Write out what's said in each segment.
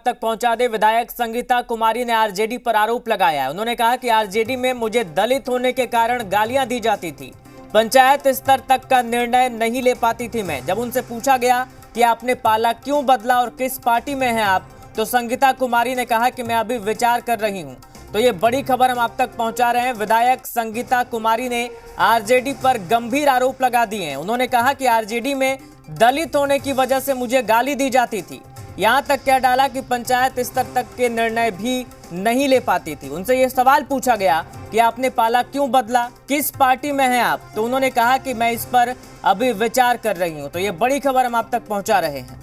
तक पहुंचा दे। विधायक संगीता कुमारी ने आरजेडी पर आरोप लगाया है। उन्होंने कहा कि आरजेडी में मुझे दलित होने के कारण गालियां दी जाती थी, पंचायत स्तर तक का निर्णय नहीं ले पाती थी मैं। जब उनसे पूछा गया कि आपने पाला क्यों बदला और किस पार्टी में हैं आप, तो संगीता कुमारी ने कहा कि मैं अभी विचार कर रही हूं। तो ये बड़ी खबर हम आप तक पहुंचा रहे हैं। विधायक संगीता कुमारी ने आरजेडी पर गंभीर आरोप लगा दिए हैं। उन्होंने कहा कि आरजेडी में दलित होने की वजह से मुझे गाली दी जाती थी, यहां तक कह डाला कि पंचायत स्तर तक के निर्णय भी नहीं ले पाती थी। उनसे यह सवाल पूछा गया कि आपने पाला क्यों बदला, किस पार्टी में हैं आप, तो उन्होंने कहा कि मैं इस पर अभी विचार कर रही हूं। तो ये बड़ी खबर हम आप तक पहुंचा रहे हैं।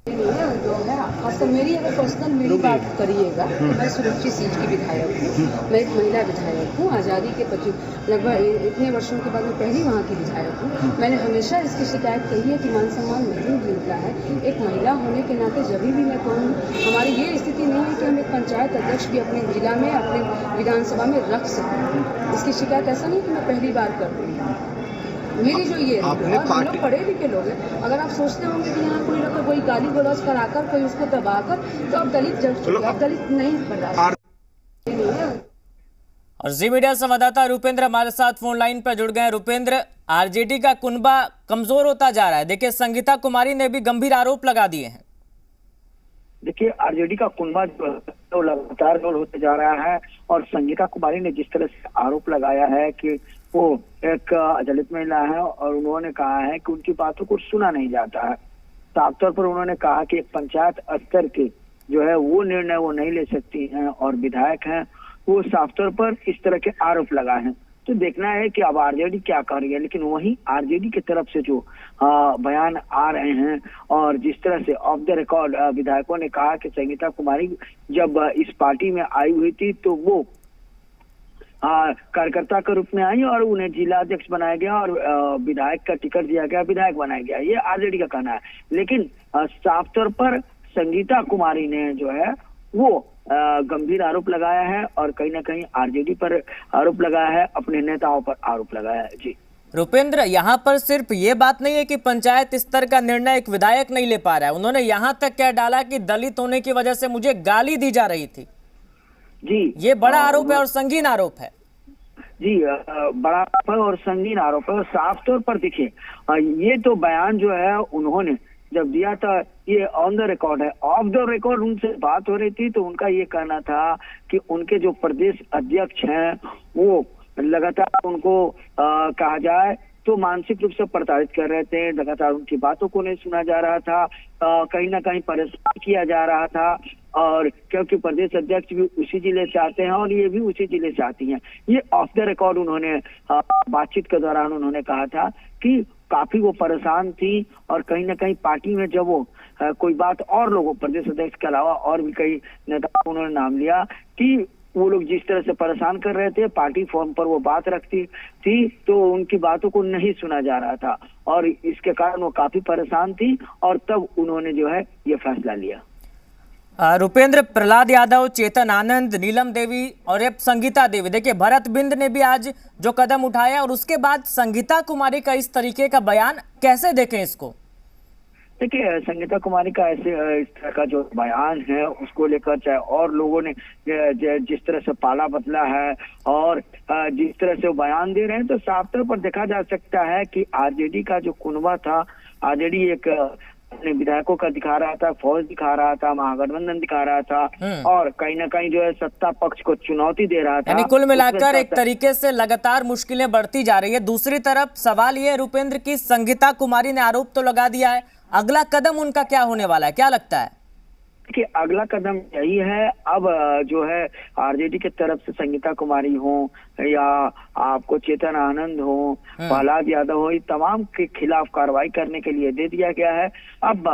जो है खासकर मेरी अगर पर्सनल मेरी बात करिएगा तो मैं सुरक्षित सीट की विधायक हूँ। मैं एक महिला विधायक हूँ। आज़ादी के लगभग इतने वर्षों के बाद मैं पहली वहाँ की विधायक हूँ। मैंने हमेशा इसकी शिकायत कही है कि मान सम्मान नहीं मिलता है। एक महिला होने के नाते जब भी मैं कहूँ, हमारी ये स्थिति नहीं है कि हम एक पंचायत अध्यक्ष भी अपने जिला में अपने विधानसभा में रख सकें। इसकी शिकायत ऐसा नहीं कि मैं पहली बार कर रही हूँ। मेरी जो ये और हम लोग पढ़े लिखे लोग हैं। अगर आप सोचते होंगे कि यहाँ कोई ना कोई गाली गलौज कराकर कोई उसको दबाकर तो आप दलित जब आप दलित नहीं बर्दाश्त। और जी मीडिया संवाददाता रुपेंद्र हमारे साथ फोन लाइन पर जुड़ गए। रुपेंद्र, आरजेडी का कुनबा कमजोर होता जा रहा है। देखिए, संगीता कुमारी ने भी गंभीर आरोप लगा दिए हैं। देखिए, आरजेडी का कुनबा जो लगातार गोल होते जा रहा है और संगीता कुमारी ने जिस तरह से आरोप लगाया है कि वो एक दलित महिला है और उन्होंने कहा है कि उनकी बातों को सुना नहीं जाता है। साफ तौर पर उन्होंने कहा कि एक पंचायत स्तर के जो है वो निर्णय वो नहीं ले सकती हैं और विधायक हैं वो साफ तौर पर इस तरह के आरोप लगाए हैं। तो देखना है कि अब आरजेडी क्या कर रही है। लेकिन वहीं आरजेडी की तरफ से जो बयान आ रहे हैं और जिस तरह से ऑफ द रिकॉर्ड विधायकों ने कहा कि संगीता कुमारी जब इस पार्टी में आई हुई थी तो वो कार्यकर्ता के रूप में आई और उन्हें जिला अध्यक्ष बनाया गया और विधायक का टिकट दिया गया, विधायक बनाया गया। ये आरजेडी का कहना है। लेकिन साफ तौर पर संगीता कुमारी ने जो है वो गंभीर आरोप लगाया है और कहीं ना कहीं आरजेडी पर आरोप लगाया है, अपने नेताओं पर आरोप लगाया है। जी रुपेंद्र, यहाँ पर सिर्फ ये बात नहीं है कि पंचायत स्तर का निर्णय एक विधायक नहीं ले पा रहा है। उन्होंने यहाँ तक कह डाला कि दलित होने की वजह से मुझे गाली दी जा रही थी। जी, ये बड़ा आरोप है और संगीन आरोप है। जी, बड़ा आरोप है और संगीन आरोप है। और साफ तौर पर देखिए, ये तो बयान जो है उन्होंने जब दिया था ये ऑन द रिकॉर्ड है। ऑफ द रिकॉर्ड उनसे बात हो रही थी तो उनका ये कहना था कि उनके जो प्रदेश अध्यक्ष हैं वो लगातार उनको कहा जाए तो मानसिक रूप से प्रताड़ित कर रहे थे। लगातार उनकी बातों को नहीं सुना जा रहा था, कहीं ना कहीं परेशान किया जा रहा था। और क्योंकि प्रदेश अध्यक्ष भी उसी जिले से आते हैं और ये भी उसी जिले से आती हैं। ये ऑफ द रिकॉर्ड उन्होंने बातचीत के दौरान उन्होंने कहा था कि काफी वो परेशान थी और कहीं ना कहीं पार्टी में जब वो कोई बात और लोगों, प्रदेश अध्यक्ष के अलावा और भी कई नेताओं उन्होंने नाम लिया कि वो लोग जिस तरह से परेशान कर रहे थे, पार्टी फॉर्म पर वो बात रखती थी तो उनकी बातों को नहीं सुना जा रहा था और इसके कारण वो काफी परेशान थी और तब उन्होंने जो है ये फैसला लिया। रुपेंद्र, प्रहलाद यादव, चेतन आनंद, नीलम देवी और अब संगीता देवी, देखिए भरत बिंद ने भी आज जो कदम उठाया और उसके बाद संगीता कुमारी का इस तरीके का बयान, कैसे देखें इसको? देखिए, संगीता कुमारी का ऐसे इस तरह का जो बयान है उसको लेकर चाहे और लोगों ने जिस तरह से पाला बदला है और जिस तरह से वो बयान दे रहे हैं तो साफ तौर पर देखा जा सकता है कि आरजेडी का जो कुनबा था, आरजेडी एक अपने विधायकों का दिखा रहा था, फौज दिखा रहा था, महागठबंधन दिखा रहा था और कहीं ना कहीं जो है सत्ता पक्ष को चुनौती दे रहा था। यानी कुल मिलाकर एक तरीके से लगातार मुश्किलें बढ़ती जा रही है। दूसरी तरफ सवाल ये है रुपेंद्र की संगीता कुमारी ने आरोप तो लगा दिया है, अगला कदम उनका क्या होने वाला है, क्या लगता है? कि अगला कदम यही है, अब जो है आरजेडी की तरफ से संगीता कुमारी हो या आपको चेतन आनंद हो, प्रहलाद यादव हो, तमाम के खिलाफ कार्रवाई करने के लिए दे दिया गया है। अब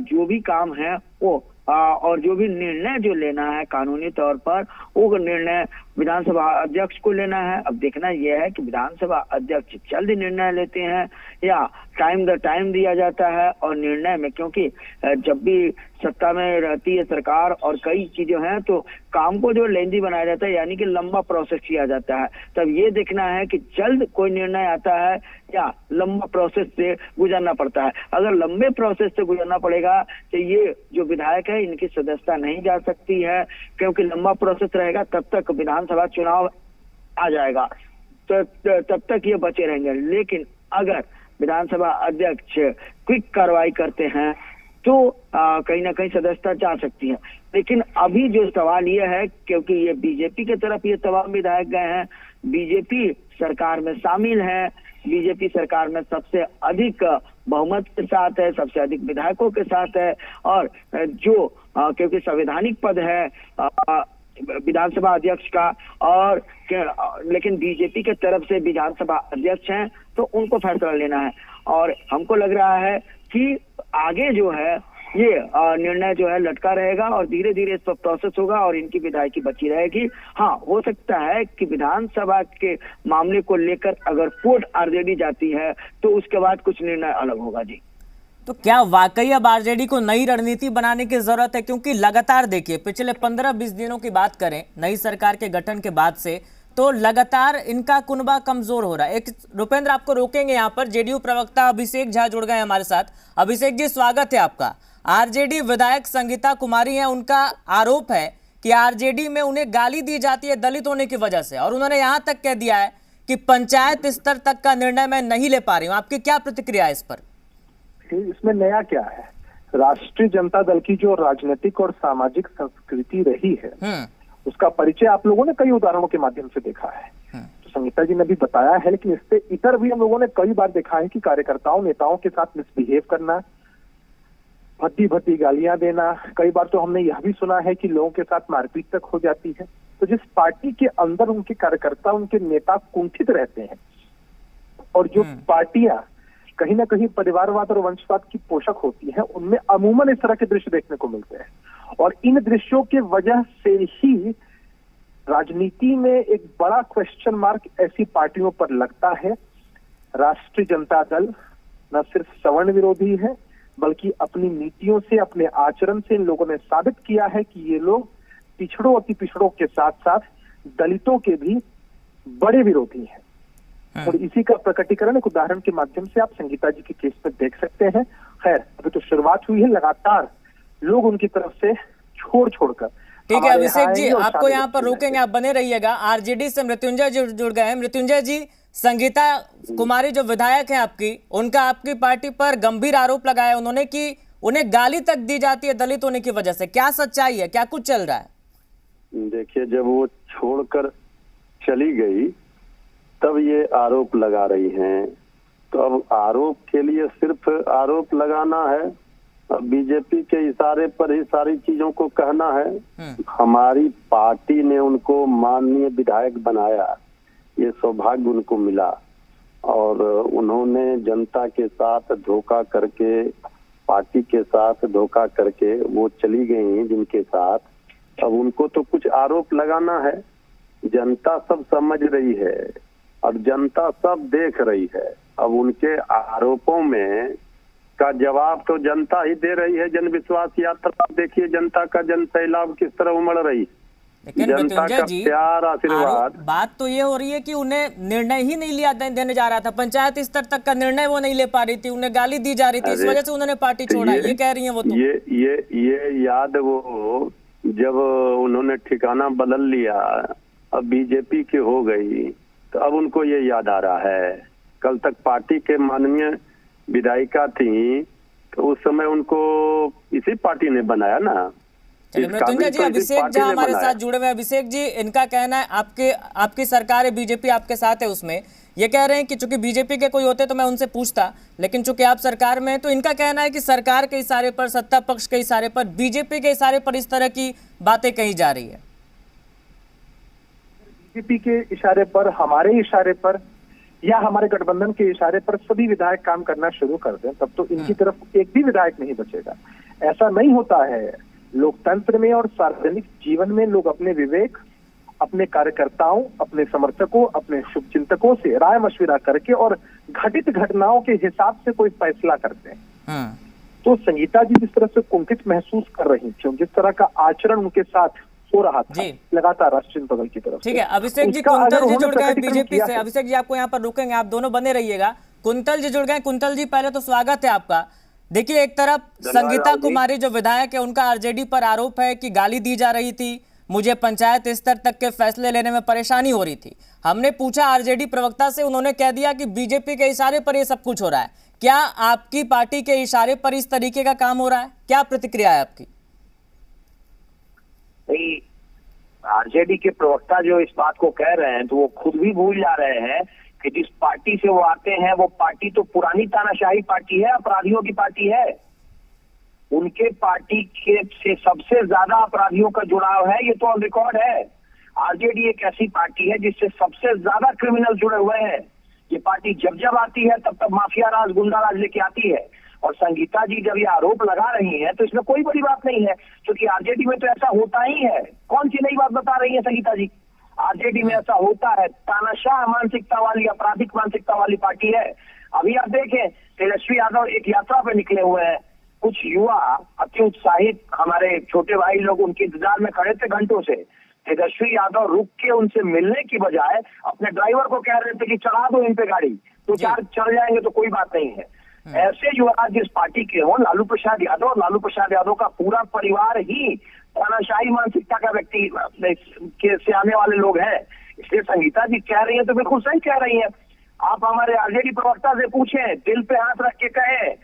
जो भी काम है वो और जो भी निर्णय जो लेना है कानूनी तौर पर वो निर्णय विधानसभा अध्यक्ष को लेना है। अब देखना यह है कि विधानसभा अध्यक्ष जल्द निर्णय लेते हैं या टाइम दिया जाता है और निर्णय में, क्योंकि जब भी सत्ता में रहती है सरकार और कई चीजें हैं तो काम को जो लेंदी बनाया जाता है, यानी कि लंबा प्रोसेस किया जाता है। तब ये देखना है कि जल्द कोई निर्णय आता है या लंबा प्रोसेस से गुजरना पड़ता है। अगर लंबे प्रोसेस से गुजरना पड़ेगा तो ये जो विधायक है इनकी सदस्यता नहीं जा सकती है, क्योंकि लंबा प्रोसेस रहेगा तब तक विधानसभा चुनाव आ जाएगा, तो तब तक ये बचे रहेंगे। लेकिन अगर विधानसभा अध्यक्ष क्विक कार्रवाई करते हैं तो कहीं ना कहीं सदस्यता जा सकती है। लेकिन अभी जो सवाल ये है, क्योंकि ये बीजेपी की तरफ ये तमाम विधायक गए हैं, बीजेपी सरकार में शामिल है, बीजेपी सरकार में सबसे अधिक बहुमत के साथ है, सबसे अधिक विधायकों के साथ है, और जो क्योंकि संवैधानिक पद है विधानसभा अध्यक्ष का, और लेकिन बीजेपी के तरफ से विधानसभा अध्यक्ष हैं तो उनको फैसला लेना है। और हमको लग रहा है कि आगे जो है ये निर्णय जो है लटका रहेगा और धीरे धीरे इस पर प्रोसेस होगा और इनकी विधायकी बची रहेगी। हाँ, हो सकता है कि विधानसभा के मामले को लेकर अगर कोर्ट आरजेडी जाती है तो उसके बाद कुछ निर्णय अलग होगा। जी, तो क्या वाकई अब आरजेडी को नई रणनीति बनाने की जरूरत है? क्योंकि लगातार देखिए पिछले 15-20 दिनों की बात करें नई सरकार के गठन के बाद से, तो लगातार इनका कुनबा कमजोर हो रहा है। एक रुपेंद्र, आपको रोकेंगे यहाँ पर, जेडीयू प्रवक्ता अभिषेक झा जुड़ गए हमारे साथ। अभिषेक जी, स्वागत है आपका। आरजेडी विधायक संगीता कुमारी हैं, उनका आरोप है कि आरजेडी में उन्हें गाली दी जाती है दलित होने की वजह से, और उन्होंने यहाँ तक कह दिया है कि पंचायत स्तर तक का निर्णय मैं नहीं ले पा रही हूँ। आपकी क्या प्रतिक्रिया है इस पर? इसमें नया क्या है? राष्ट्रीय जनता दल की जो राजनीतिक और सामाजिक संस्कृति रही है उसका परिचय आप लोगों ने कई उदाहरणों के माध्यम से देखा है। तो संगीता जी ने भी बताया है, लेकिन इससे इतर भी हम लोगों ने कई बार देखा है कि कार्यकर्ताओं नेताओं के साथ मिसबिहेव करना, भद्दी गालियां देना, कई बार तो हमने यह भी सुना है कि लोगों के साथ मारपीट तक हो जाती है। तो जिस पार्टी के अंदर उनके कार्यकर्ता, उनके नेता कुंठित रहते हैं और जो पार्टियां कहीं ना कहीं परिवारवाद और वंशवाद की पोषक होती हैं, उनमें अमूमन इस तरह के दृश्य देखने को मिलते हैं। और इन दृश्यों के वजह से ही राजनीति में एक बड़ा क्वेश्चन मार्क ऐसी पार्टियों पर लगता है। राष्ट्रीय जनता दल न सिर्फ सवर्ण विरोधी है, बल्कि अपनी नीतियों से, अपने आचरण से इन लोगों ने साबित किया है कि ये लोग पिछड़ों अति पिछड़ों के साथ साथ दलितों के भी बड़े विरोधी हैं। और इसी का प्रकटीकरण एक उदाहरण के माध्यम से आप संगीता जी के केस में देख सकते हैं। खैर, अभी तो शुरुआत हुई है, लगातार लोग उनकी तरफ से छोड़कर। ठीक है अभिषेक जी, आपको यहाँ पर रोकेंगे, आप बने रहिएगा। आरजेडी से मृत्युंजय जी जुड़ गए हैं। मृत्युंजय जी, संगीता कुमारी जो विधायक हैं आपकी, उनका आपकी पार्टी पर गंभीर आरोप लगाया उन्होंने कि उन्हें गाली तक दी जाती है दलित होने की वजह से। क्या सच्चाई है, क्या कुछ चल रहा है? देखिए, जब वो छोड़कर चली गई तब ये आरोप लगा रही हैं, तो अब आरोप के लिए सिर्फ आरोप लगाना है, अब बीजेपी के इशारे पर ही सारी चीजों को कहना है। हमारी पार्टी ने उनको माननीय विधायक बनाया, ये सौभाग्य उनको मिला, और उन्होंने जनता के साथ धोखा करके, पार्टी के साथ धोखा करके वो चली गई जिनके साथ। अब उनको तो कुछ आरोप लगाना है। जनता सब समझ रही है और जनता सब देख रही है। अब उनके आरोपों में का जवाब तो जनता ही दे रही है। जन विश्वास यात्रा देखिए, जनता का जन सैलाब किस तरह उमड़ रही, लेकिन जनता का प्यार, आशीर्वाद। बात तो ये हो रही है कि उन्हें निर्णय ही नहीं लिया देने जा रहा था, पंचायत स्तर तक का निर्णय वो नहीं ले पा रही थी, उन्हें गाली दी जा रही थी, इस वजह से उन्होंने पार्टी छोड़ा। ये कह रही है वो। तो ये याद वो जब उन्होंने ठिकाना बदल लिया, अब बीजेपी की हो गई, तो अब उनको ये याद आ रहा है। कल तक पार्टी के माननीय विधायिका थी, तो उस समय उनको इसी पार्टी ने बनाया ना। मृत्युंजय जी, अभिषेक झा हमारे साथ जुड़े हुए। अभिषेक जी, इनका कहना है आपकी सरकार है, बीजेपी आपके साथ है, उसमें ये कह रहे हैं कि चूंकि बीजेपी के कोई होते तो मैं उनसे पूछता, लेकिन चूंकि आप सरकार में हैं, तो इनका कहना है कि सरकार के इशारे पर, सत्ता पक्ष के इशारे पर, बीजेपी के इशारे पर इस तरह की बातें कही जा रही है। बीजेपी के इशारे पर, हमारे इशारे पर, या हमारे गठबंधन के इशारे पर सभी विधायक काम करना शुरू कर दें, तब तो इनकी तरफ एक भी विधायक नहीं बचेगा। ऐसा नहीं होता है। लोकतंत्र में और सार्वजनिक जीवन में लोग अपने विवेक अपने कार्यकर्ताओं, अपने समर्थकों, अपने शुभचिंतकों से राय मशविरा करके और घटित घटनाओं के हिसाब से कोई फैसला करते हैं। तो संगीता जी जिस तरह से कुंठित महसूस कर रही थी, जिस तरह का आचरण उनके साथ हो रहा था लगातार राष्ट्रीय जनता दल की तरफ से। ठीक है, अभिषेक जी कुंतल जी जुड़ गए बीजेपी से। अभिषेक जी आपको यहाँ पर रोकेंगे, आप दोनों बने रहिएगा। कुंतल जी जुड़ गए। कुंतल जी पहले तो स्वागत है आपका। देखिए, एक तरफ संगीता कुमारी जो विधायक है, उनका आरजेडी पर आरोप है कि गाली दी जा रही थी, मुझे पंचायत स्तर तक के फैसले लेने में परेशानी हो रही थी। हमने पूछा आरजेडी प्रवक्ता से, उन्होंने कह दिया कि बीजेपी के इशारे पर ये सब कुछ हो रहा है। क्या आपकी पार्टी के इशारे पर इस तरीके का काम हो रहा है? क्या प्रतिक्रिया है आपकी? आरजेडी के प्रवक्ता जो इस बात को कह रहे हैं, तो वो खुद भी भूल जा रहे हैं कि जिस पार्टी से वो आते हैं वो पार्टी तो पुरानी तानाशाही पार्टी है, अपराधियों की पार्टी है। उनके पार्टी के से सबसे ज्यादा अपराधियों का जुड़ाव है, ये तो ऑन रिकॉर्ड है। आरजेडी एक ऐसी पार्टी है जिससे सबसे ज्यादा क्रिमिनल जुड़े हुए हैं। ये पार्टी जब जब आती है तब तब माफिया राज, गुंडा राज लेके आती है। और संगीता जी जब ये आरोप लगा रही हैं तो इसमें कोई बड़ी बात नहीं है, क्योंकि आरजेडी में तो ऐसा होता ही है। कौन सी नई बात बता रही है संगीता जी? आरजेडी में ऐसा होता है। तानाशाह मानसिकता वाली, आपराधिक मानसिकता वाली पार्टी है। अभी आप देखें, तेजस्वी यादव एक यात्रा पे निकले हुए हैं। कुछ युवा अति उत्साहित हमारे छोटे भाई लोग उनके इंतजार में खड़े थे घंटों से। तेजस्वी यादव रुक के उनसे मिलने की बजाय अपने ड्राइवर को कह रहे थे कि चढ़ा दो इन पे गाड़ी, तो चार चढ़ जाएंगे तो कोई बात नहीं है। ऐसे युवा जिस पार्टी के हो, लालू प्रसाद यादव, लालू प्रसाद यादव का पूरा परिवार ही तानाशाही मानसिकता का व्यक्ति के से आने वाले लोग हैं। इसलिए संगीता जी कह रही है तो बिल्कुल सही कह रही है। आप हमारे आरजेडी प्रवक्ता से पूछें, दिल पे हाथ रख के कहें,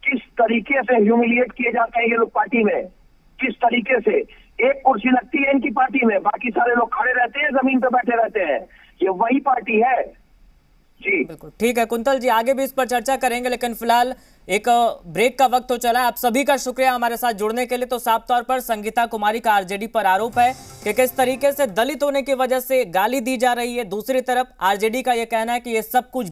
किस तरीके से ह्यूमिलिएट किए जाते हैं ये लोग पार्टी में, किस तरीके से। एक कुर्सी लगती है इनकी पार्टी में, बाकी सारे लोग खड़े रहते हैं, जमीन पे बैठे रहते हैं। ये वही पार्टी है जी। बिल्कुल ठीक है कुंतल जी, आगे भी इस पर चर्चा करेंगे, लेकिन फिलहाल एक ब्रेक का वक्त तो चला है। आप सभी का शुक्रिया हमारे साथ जुड़ने के लिए। तो साफ तौर पर संगीता कुमारी का आरजेडी पर आरोप है कि किस तरीके से दलित होने की वजह से गाली दी जा रही है। दूसरी तरफ आरजेडी का यह कहना है कि ये सब कुछ